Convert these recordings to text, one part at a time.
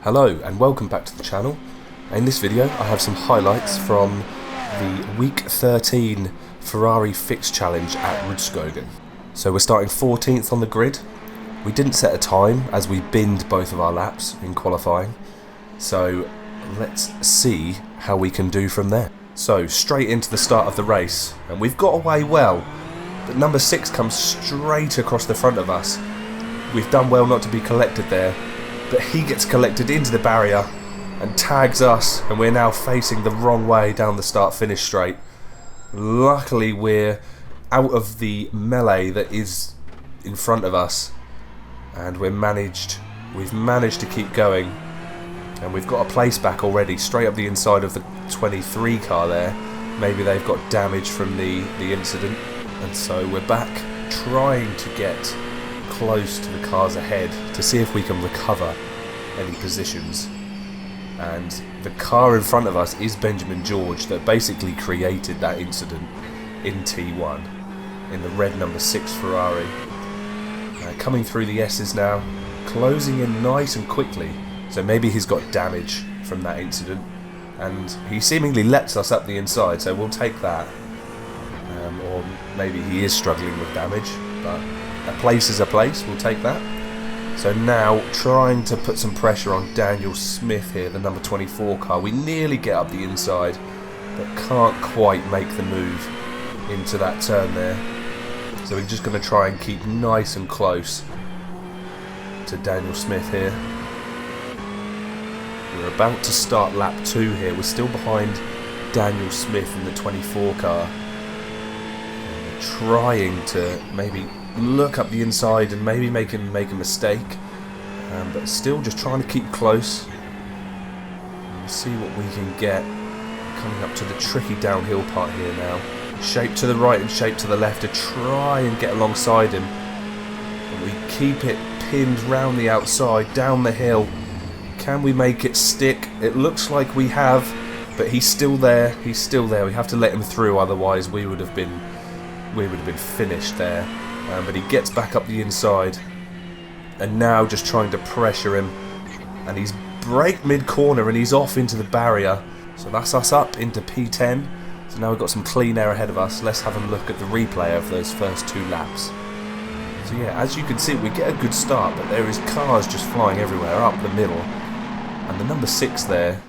Hello and welcome back to the channel. In this video I have some highlights from the week 13 Ferrari Fix Challenge at Rudskogen. So we're starting 14th on the grid. We didn't set a time as we binned both of our laps in qualifying. So let's see how we can do from there. So straight into the start of the race, and we've got away well, but number 6 comes straight across the front of us. We've done well not to be collected there, but he gets collected into the barrier and tags us, and we're now facing the wrong way down the start-finish straight. Luckily we're out of the melee that is in front of us, and we've managed to keep going, and we've got a place back already straight up the inside of the 23 car there. Maybe they've got damage from the incident, and so we're back trying to get close to the cars ahead to see if we can recover any positions. And the car in front of us is Benjamin George, that basically created that incident in T1 in the red number 6 Ferrari. Coming through the S's now, closing in nice and quickly, so maybe he's got damage from that incident, and he seemingly lets us up the inside, so we'll take that. Or maybe he is struggling with damage, but a place is a place, we'll take that. So now trying to put some pressure on Daniel Smith here, the number 24 car. We nearly get up the inside, but can't quite make the move into that turn there. So we're just going to try and keep nice and close to Daniel Smith here. We're about to start lap 2 here. We're still behind Daniel Smith in the 24 car. And we're trying to maybe look up the inside and maybe make a mistake, but still just trying to keep close and see what we can get. Coming up to the tricky downhill part here now. Shape to the right and shape to the left to try and get alongside him, and we keep it pinned round the outside down the hill. Can we make it stick? It looks like we have, but he's still there. We have to let him through, otherwise we would have been finished there. But he gets back up the inside, and now just trying to pressure him, and he's braked mid-corner and he's off into the barrier. So that's us up into P10. So now we've got some clean air ahead of us. Let's have a look at the replay of those first 2 laps. So yeah, as you can see, we get a good start, but there is cars just flying everywhere up the middle, and the number 6 there,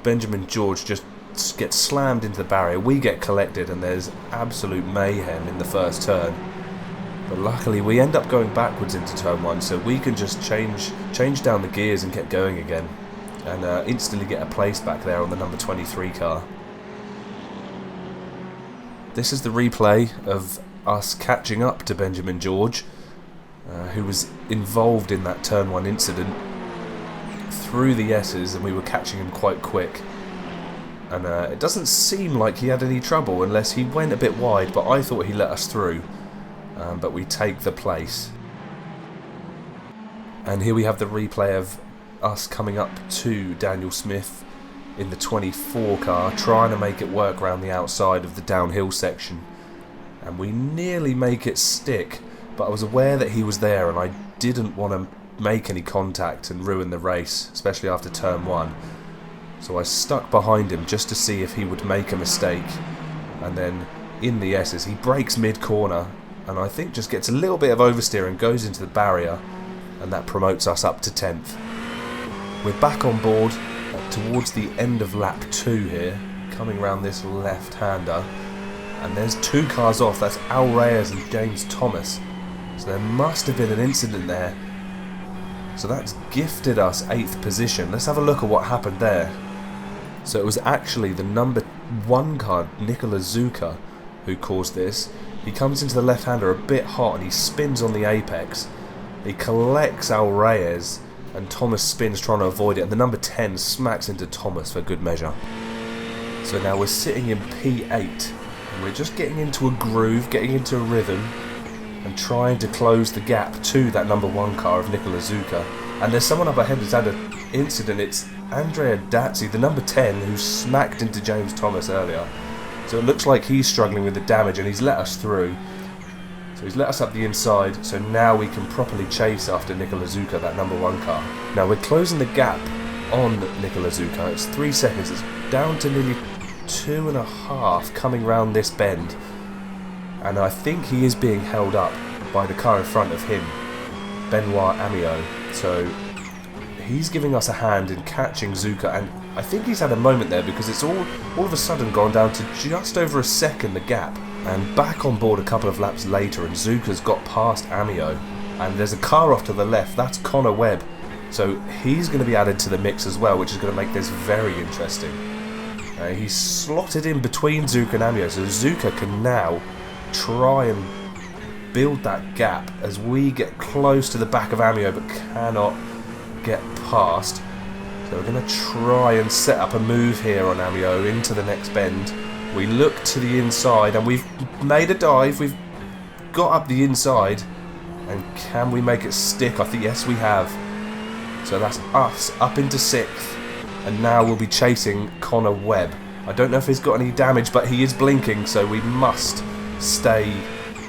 Benjamin George, just gets slammed into the barrier. We get collected and there's absolute mayhem in the first turn, but luckily we end up going backwards into turn 1, so we can just change down the gears and get going again, and instantly get a place back there on the number 23 car. This is the replay of us catching up to Benjamin George, who was involved in that turn 1 incident through the S's, and we were catching him quite quick. And it doesn't seem like he had any trouble unless he went a bit wide, but I thought he let us through. But we take the place. And here we have the replay of us coming up to Daniel Smith in the 24 car, trying to make it work around the outside of the downhill section. And we nearly make it stick, but I was aware that he was there and I didn't want to make any contact and ruin the race, especially after turn 1. So I stuck behind him just to see if he would make a mistake, and then in the S's he brakes mid-corner and I think just gets a little bit of oversteer and goes into the barrier, and that promotes us up to 10th. We're back on board towards the end of lap 2 here, coming around this left-hander, and there's 2 cars off. That's Al Reyes and James Thomas, so there must have been an incident there. So that's gifted us 8th position. Let's have a look at what happened there. So it was actually the number 1 car, Nikola Zuka, who caused this. He comes into the left-hander a bit hot and he spins on the apex. He collects Al Reyes and Thomas spins trying to avoid it, and the number 10 smacks into Thomas for good measure. So now we're sitting in P8 and we're just getting into a groove, getting into a rhythm, and trying to close the gap to that number 1 car of Nikola Zuka. And there's someone up ahead who's had an incident. It's Andrea Dazzi, the number 10, who smacked into James Thomas earlier. So it looks like he's struggling with the damage and he's let us through. So So he's let us up the inside, so now we can properly chase after Nikola Zuka, that #1 car. Now we're closing the gap on Nikola Zuka. It's 3 seconds. It's down to nearly 2.5 coming round this bend. And I think he is being held up by the car in front of him, Benoit Amiot. So he's giving us a hand in catching Zuka, and I think he's had a moment there because it's all of a sudden gone down to just over a second, the gap. And back on board a couple of laps later, and Zuka's got past Amiot, and there's a car off to the left. That's Connor Webb, so he's going to be added to the mix as well, which is going to make this very interesting. He's slotted in between Zuka and Amiot, so Zuka can now try and build that gap as we get close to the back of Amiot but cannot get past. So we're going to try and set up a move here on Amiot into the next bend. We look to the inside and we've made a dive. We've got up the inside, and can we make it stick? I think yes we have. So that's us up into 6th, and now we'll be chasing Connor Webb. I don't know if he's got any damage, but he is blinking, so we must stay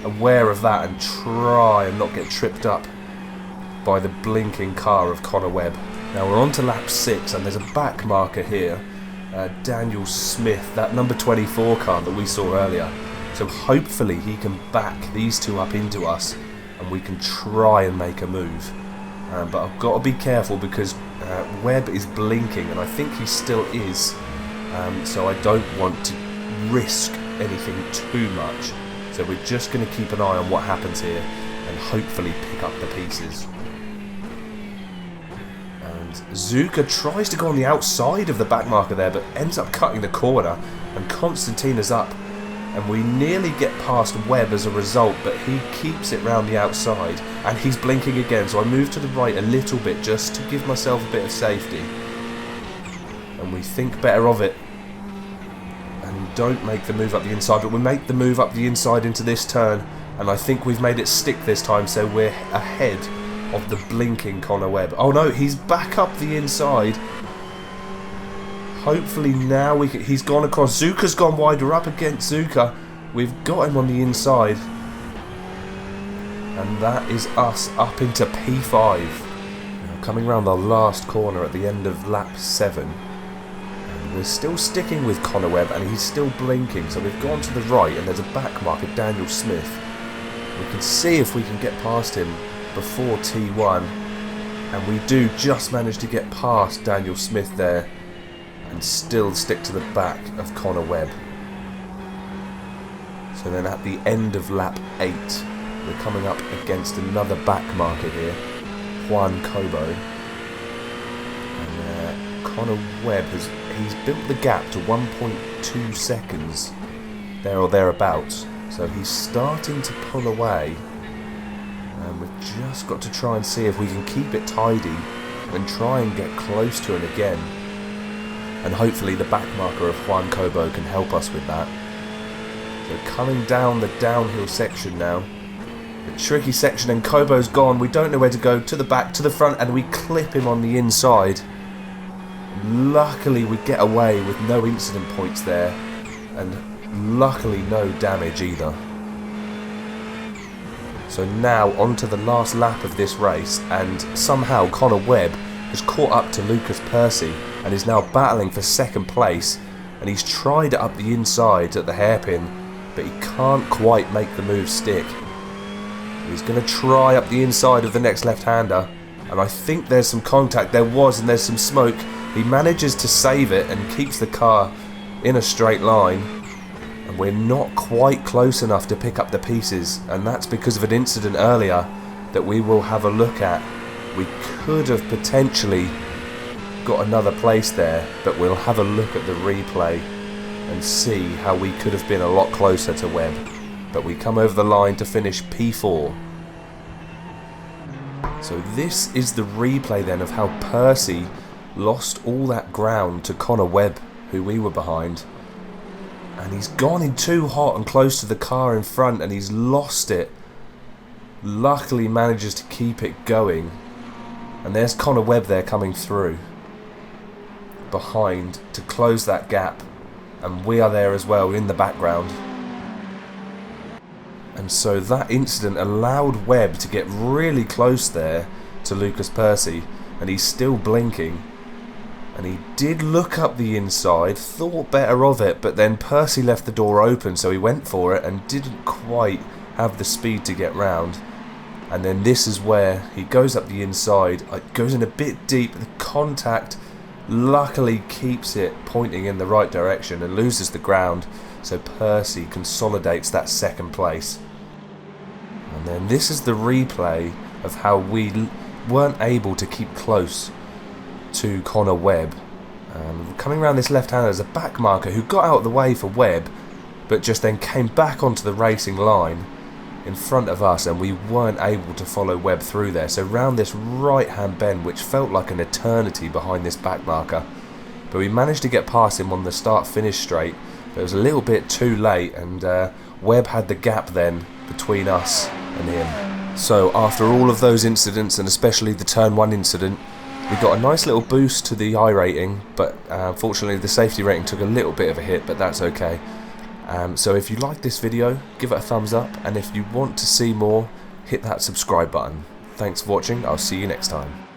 aware of that and try and not get tripped up by the blinking car of Connor Webb. Now we're on to lap 6, and there's a back marker here. Daniel Smith, that number 24 car that we saw earlier. So hopefully he can back these two up into us and we can try and make a move. But I've got to be careful because Webb is blinking, and I think he still is. So I don't want to risk anything too much. So we're just going to keep an eye on what happens here and hopefully pick up the pieces. Zuka tries to go on the outside of the back marker there, but ends up cutting the corner, and Constantina's up, and we nearly get past Webb as a result, but he keeps it round the outside, and he's blinking again, so I move to the right a little bit just to give myself a bit of safety, and we think better of it and don't make the move up the inside, but we make the move up the inside into this turn, and I think we've made it stick this time, so we're ahead of the blinking Connor Webb. Oh no, he's back up the inside. Hopefully now we can, he's gone across. Zuka's gone wide. We're up against Zuka. We've got him on the inside. And that is us up into P5. Now coming around the last corner at the end of lap 7. And we're still sticking with Connor Webb, and he's still blinking. So we've gone to the right, and there's a back marker, Daniel Smith. We can see if we can get past him before T1, and we do just manage to get past Daniel Smith there and still stick to the back of Connor Webb. So then at the end of lap 8 we're coming up against another back marker here, Juan Cobo, and Connor Webb he's built the gap to 1.2 seconds there or thereabouts, so he's starting to pull away. And we've just got to try and see if we can keep it tidy and try and get close to him again. And hopefully the back marker of Juan Cobo can help us with that. So coming down the downhill section now. The tricky section, and Cobo's gone. We don't know where to go. To the back, to the front, and we clip him on the inside. Luckily we get away with no incident points there. And luckily no damage either. So now onto the last lap of this race, and somehow Connor Webb has caught up to Lucas Percy and is now battling for 2nd place, and he's tried it up the inside at the hairpin, but he can't quite make the move stick. He's going to try up the inside of the next left-hander, and I think there's some contact. There was, and there's some smoke. He manages to save it and keeps the car in a straight line. And we're not quite close enough to pick up the pieces, and that's because of an incident earlier that we will have a look at. We could have potentially got another place there, but we'll have a look at the replay and see how we could have been a lot closer to Webb. But we come over the line to finish P4. So this is the replay then of how Percy lost all that ground to Connor Webb, who we were behind. And he's gone in too hot and close to the car in front, and he's lost it. Luckily manages to keep it going. And there's Connor Webb there coming through behind to close that gap. And we are there as well in the background. And so that incident allowed Webb to get really close there to Lucas Percy, and he's still blinking. And he did look up the inside, thought better of it, but then Percy left the door open, so he went for it and didn't quite have the speed to get round. And then this is where he goes up the inside, it goes in a bit deep, the contact luckily keeps it pointing in the right direction and loses the ground, so Percy consolidates that second place. And then this is the replay of how we weren't able to keep close to Connor Webb. Coming around this left-hander, there's a back marker who got out of the way for Webb, but just then came back onto the racing line in front of us, and we weren't able to follow Webb through there. So round this right-hand bend, which felt like an eternity behind this back marker, but we managed to get past him on the start-finish straight, but it was a little bit too late, and Webb had the gap then between us and him. So after all of those incidents, and especially the turn 1 incident, we got a nice little boost to the iRating, but unfortunately the safety rating took a little bit of a hit, but that's okay. So if you like this video, give it a thumbs up, and if you want to see more, hit that subscribe button. Thanks for watching, I'll see you next time.